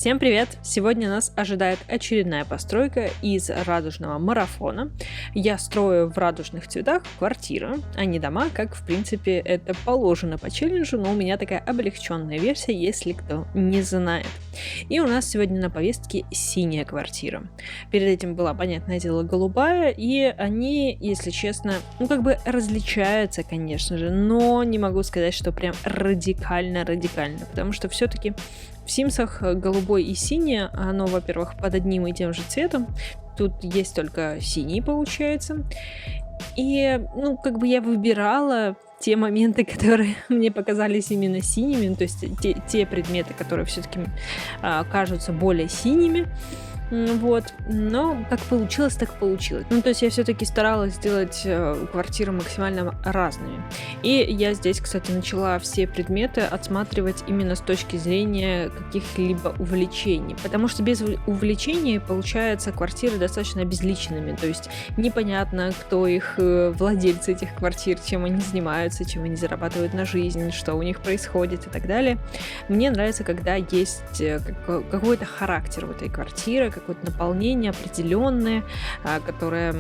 Всем привет! Сегодня нас ожидает очередная постройка из радужного марафона. Я строю в радужных цветах квартиру, а не дома, как в принципе это положено по челленджу, но у меня такая облегченная версия, если кто не знает. И у нас сегодня на повестке синяя квартира. Перед этим была, понятное дело, голубая, и они, если честно, различаются, конечно же, но не могу сказать, что прям радикально, потому что все-таки в Симсах голубой и синий, оно, во-первых, под одним и тем же цветом. Тут есть только синий, получается. И, я выбирала те моменты, которые мне показались именно синими, то есть те предметы, которые все-таки кажутся более синими. Вот, но как получилось, так получилось. То есть я все-таки старалась сделать квартиры максимально разными. И я здесь, кстати, начала все предметы отсматривать именно с точки зрения каких-либо увлечений. Потому что без увлечений получаются квартиры достаточно обезличенными. То есть непонятно, кто их владельцы этих квартир, чем они занимаются, чем они зарабатывают на жизнь, что у них происходит и так далее. Мне нравится, когда есть какой-то характер у этой квартиры, какое-то наполнение определенное, которое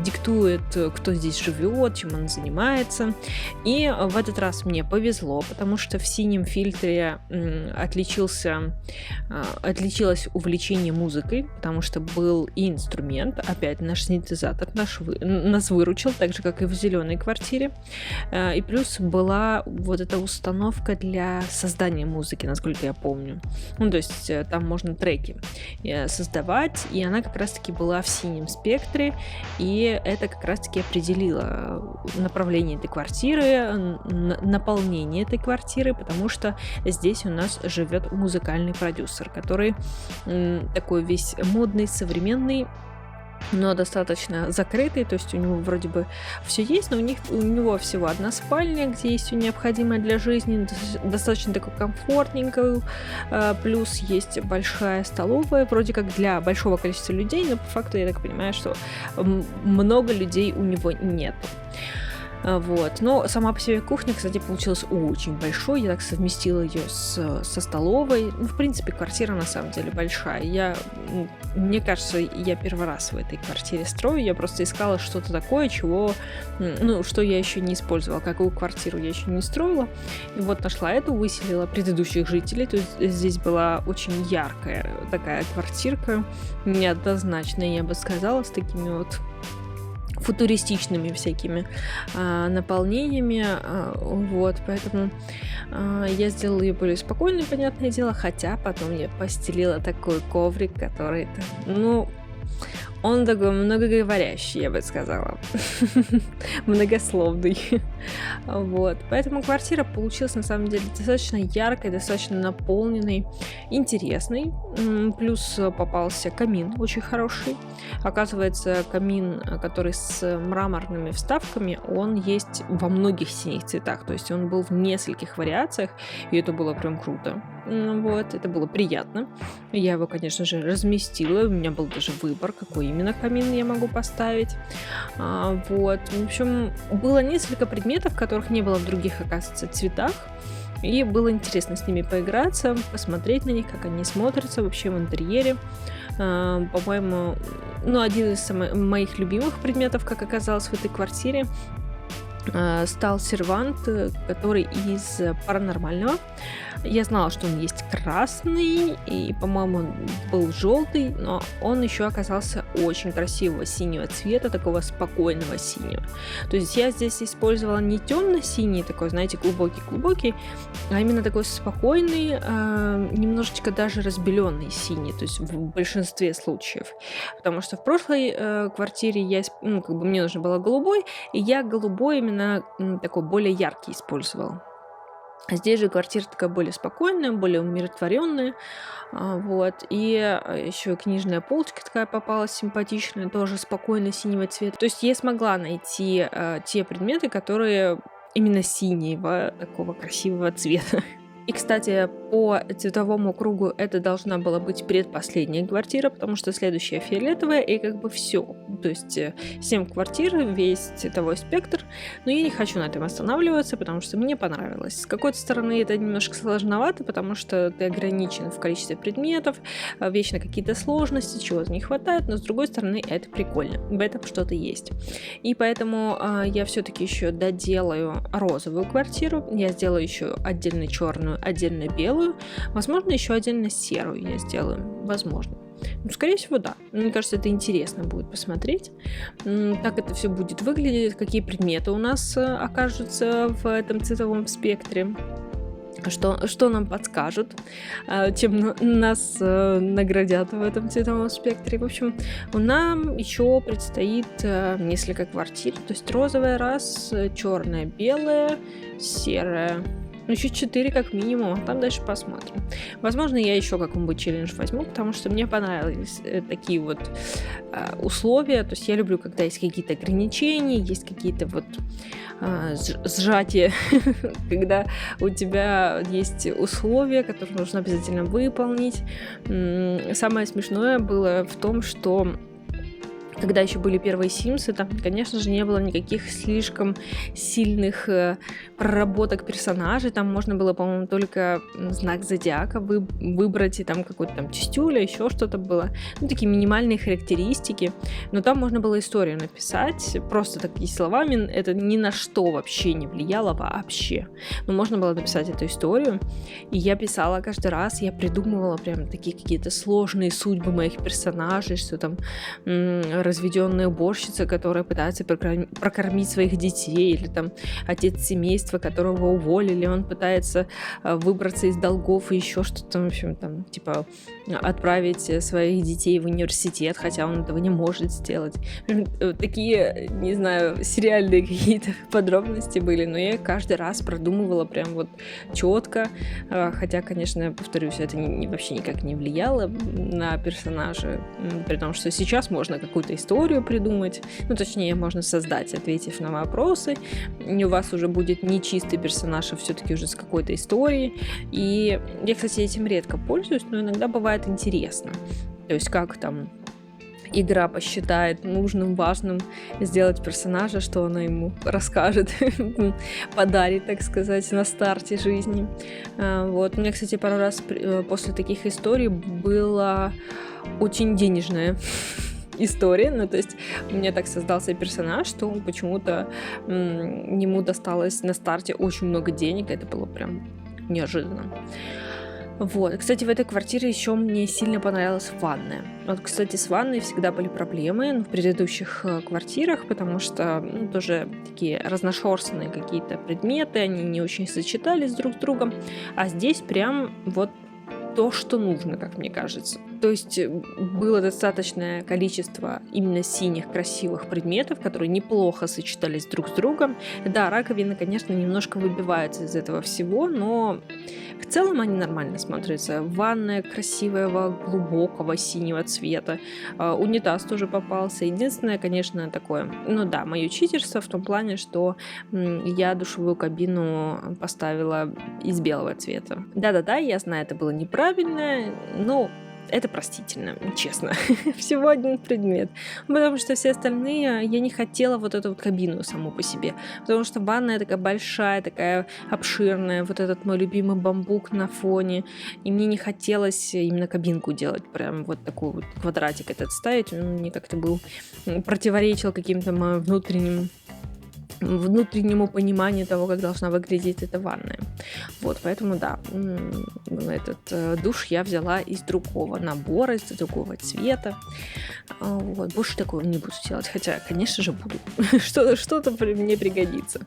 диктует, кто здесь живет, чем он занимается. И в этот раз мне повезло, потому что в синем фильтре отличилось увлечение музыкой, потому что был и инструмент, опять наш синтезатор нас выручил, так же, как и в зеленой квартире. И плюс была вот эта установка для создания музыки, насколько я помню. То есть там можно треки создавать, и она как раз-таки была в синем спектре, и это как раз-таки определило направление этой квартиры, наполнение этой квартиры, потому что здесь у нас живет музыкальный продюсер, который такой весь модный, современный, но достаточно закрытый, то есть у него вроде бы все есть, но у него всего одна спальня, где есть все необходимое для жизни, достаточно такой комфортненькую, плюс есть большая столовая, вроде как для большого количества людей, но по факту я так понимаю, что много людей у него нет. Вот. Но сама по себе кухня, кстати, получилась очень большой. Я так совместила ее со столовой. В принципе, квартира на самом деле большая. Мне кажется, я первый раз в этой квартире строю. Я просто искала что-то такое, что я еще не использовала. Какую квартиру я еще не строила. И вот нашла эту, выселила предыдущих жителей. То есть здесь была очень яркая такая квартирка. Неоднозначная, я бы сказала, с такими вот футуристичными всякими наполнениями, вот, поэтому я сделала ее более спокойной, понятное дело, хотя потом я постелила такой коврик, который, он такой многоговорящий, я бы сказала, многословный, вот, поэтому квартира получилась на самом деле достаточно яркой, достаточно наполненной, интересной, плюс попался камин очень хороший, оказывается, камин, который с мраморными вставками, он есть во многих синих цветах, то есть он был в нескольких вариациях, и это было прям круто. Вот, это было приятно. Я его, конечно же, разместила. У меня был даже выбор, какой именно камин я могу поставить. Вот. В общем, было несколько предметов, которых не было в других, оказывается, цветах. И было интересно с ними поиграться, посмотреть на них, как они смотрятся вообще в интерьере. По-моему, один из моих любимых предметов, как оказалось в этой квартире, стал сервант, который из паранормального. Я знала, что он есть красный, и, по-моему, он был желтый, но он еще оказался очень красивого синего цвета, такого спокойного синего. То есть я здесь использовала не темно-синий, такой, знаете, глубокий-глубокий, а именно такой спокойный, немножечко даже разбеленный синий, то есть в большинстве случаев. Потому что в прошлой квартире мне нужно было голубой, и я голубой именно такой более яркий использовала. Здесь же квартира такая более спокойная, более умиротворенная, вот, и еще книжная полочка такая попалась симпатичная, тоже спокойно синего цвета. То есть я смогла найти те предметы, которые именно синего, такого красивого цвета. И, кстати, по цветовому кругу это должна была быть предпоследняя квартира, потому что следующая фиолетовая, и как бы все. То есть 7 квартир, весь цветовой спектр. Но я не хочу на этом останавливаться, потому что мне понравилось. С какой-то стороны это немножко сложновато, потому что ты ограничен в количестве предметов, вечно какие-то сложности, чего-то не хватает, но с другой стороны это прикольно. В этом что-то есть. И поэтому я все-таки еще доделаю розовую квартиру. Я сделаю еще отдельно черную, отдельно белую, возможно, еще отдельно серую я сделаю, возможно. Ну, скорее всего, да. Мне кажется, это интересно будет посмотреть, как это все будет выглядеть, какие предметы у нас окажутся в этом цветовом спектре. Что нам подскажут, чем нас наградят в этом цветовом спектре. В общем, нам еще предстоит несколько квартир. То есть розовая раз, черная, белая, серая. Ну, еще 4 как минимум, а там дальше посмотрим. Возможно, я еще какой-нибудь челлендж возьму, потому что мне понравились такие вот условия. То есть я люблю, когда есть какие-то ограничения, есть какие-то вот сжатия, когда у тебя есть условия, которые нужно обязательно выполнить. Самое смешное было в том, что когда еще были первые Симсы, там, конечно же, не было никаких слишком сильных проработок персонажей. Там можно было, по-моему, только знак зодиака выбрать, и там какой-то там частюля, еще что-то было. Ну, такие минимальные характеристики. Но там можно было историю написать, просто такими словами. Это ни на что вообще не влияло вообще. Но можно было написать эту историю. И я писала каждый раз, я придумывала прям такие какие-то сложные судьбы моих персонажей, что там разведенная уборщица, которая пытается прокормить своих детей, или там отец семейства, которого уволили, он пытается выбраться из долгов и еще что-то, в общем, там, типа, отправить своих детей в университет, хотя он этого не может сделать. Такие, не знаю, сериальные какие-то подробности были, но я каждый раз продумывала прям вот четко, хотя, конечно, повторюсь, это вообще никак не влияло на персонажа, при том, что сейчас можно какую-то историю придумать, ну, точнее, можно создать, ответив на вопросы, и у вас уже будет не чистый персонаж, а все-таки уже с какой-то историей, и я, кстати, этим редко пользуюсь, но иногда бывает интересно, то есть как там игра посчитает нужным, важным сделать персонажа, что она ему расскажет, подарит, так сказать, на старте жизни. Вот. У меня, кстати, пару раз после таких историй была очень денежная история, ну, то есть у меня так создался персонаж, что почему-то ему досталось на старте очень много денег, это было прям неожиданно. Вот. Кстати, в этой квартире еще мне сильно понравилась ванная. Вот, кстати, с ванной всегда были проблемы в предыдущих квартирах, потому что тоже такие разношерстные какие-то предметы, они не очень сочетались друг с другом, а здесь прям вот то, что нужно, как мне кажется. То есть было достаточное количество именно синих красивых предметов, которые неплохо сочетались друг с другом. Да, раковины, конечно, немножко выбиваются из этого всего, но в целом они нормально смотрятся. Ванная красивого, глубокого синего цвета. Унитаз тоже попался. Единственное, конечно, такое, ну да, мое читерство в том плане, что я душевую кабину поставила из белого цвета. Да-да-да, я знаю, это было неправильно, но это простительно, честно. Всего один предмет. Потому что все остальные я не хотела вот эту вот кабину саму по себе. Потому что ванная такая большая, такая обширная. Вот этот мой любимый бамбук на фоне. И мне не хотелось именно кабинку делать. Прям вот такой вот квадратик этот ставить. Он мне как-то был противоречил каким-то моим внутреннему пониманию того, как должна выглядеть эта ванная. Вот, поэтому, да, этот душ я взяла из другого набора, из другого цвета. Вот, больше такого не буду делать, хотя, конечно же, буду. Что-то мне пригодится.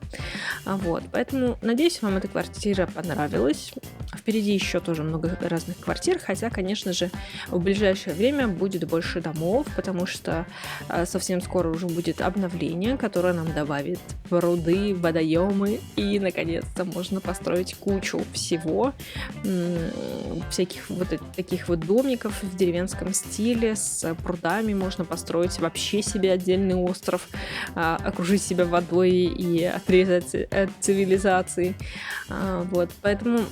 Вот, поэтому, надеюсь, вам эта квартира понравилась. Впереди еще тоже много разных квартир, хотя, конечно же, в ближайшее время будет больше домов, потому что совсем скоро уже будет обновление, которое нам добавит пруды, водоемы, и, наконец-то, можно построить кучу всего, всяких вот таких вот домиков в деревенском стиле, с прудами можно построить вообще себе отдельный остров, окружить себя водой и отрезать от цивилизации. Вот, поэтому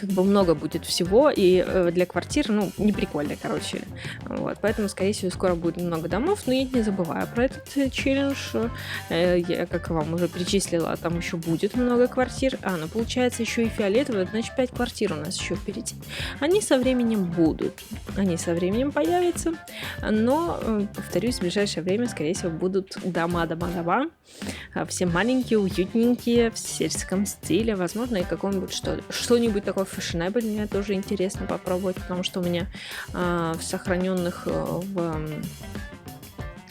как бы много будет всего, и для квартир, ну, не прикольно, короче. Вот, поэтому, скорее всего, скоро будет много домов, но я не забываю про этот челлендж. Я, как вам уже перечислила, там еще будет много квартир. Ну, получается, еще и фиолетовые, значит, 5 квартир у нас еще впереди. Они со временем будут, они со временем появятся, но, повторюсь, в ближайшее время, скорее всего, будут дома. Все маленькие, уютненькие, в сельском стиле. Возможно, и какое-нибудь что-нибудь такое fashionable мне тоже интересно попробовать, потому что у меня в сохраненных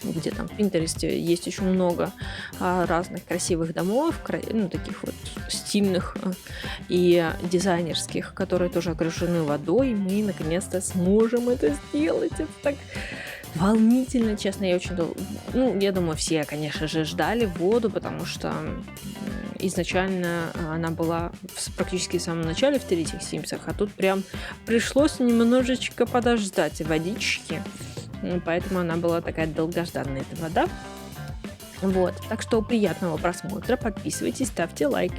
где там в Пинтересте есть еще много разных красивых домов, ну, таких вот стильных и дизайнерских, которые тоже окружены водой, и мы наконец-то сможем это сделать. Это так волнительно, честно, я очень долго... Ну, я думаю, все, конечно же, ждали воду, потому что изначально она была практически в самом начале в третьих Симсах, а тут прям пришлось немножечко подождать водички, поэтому она была такая долгожданная, эта вода. Вот, так что приятного просмотра, подписывайтесь, ставьте лайки.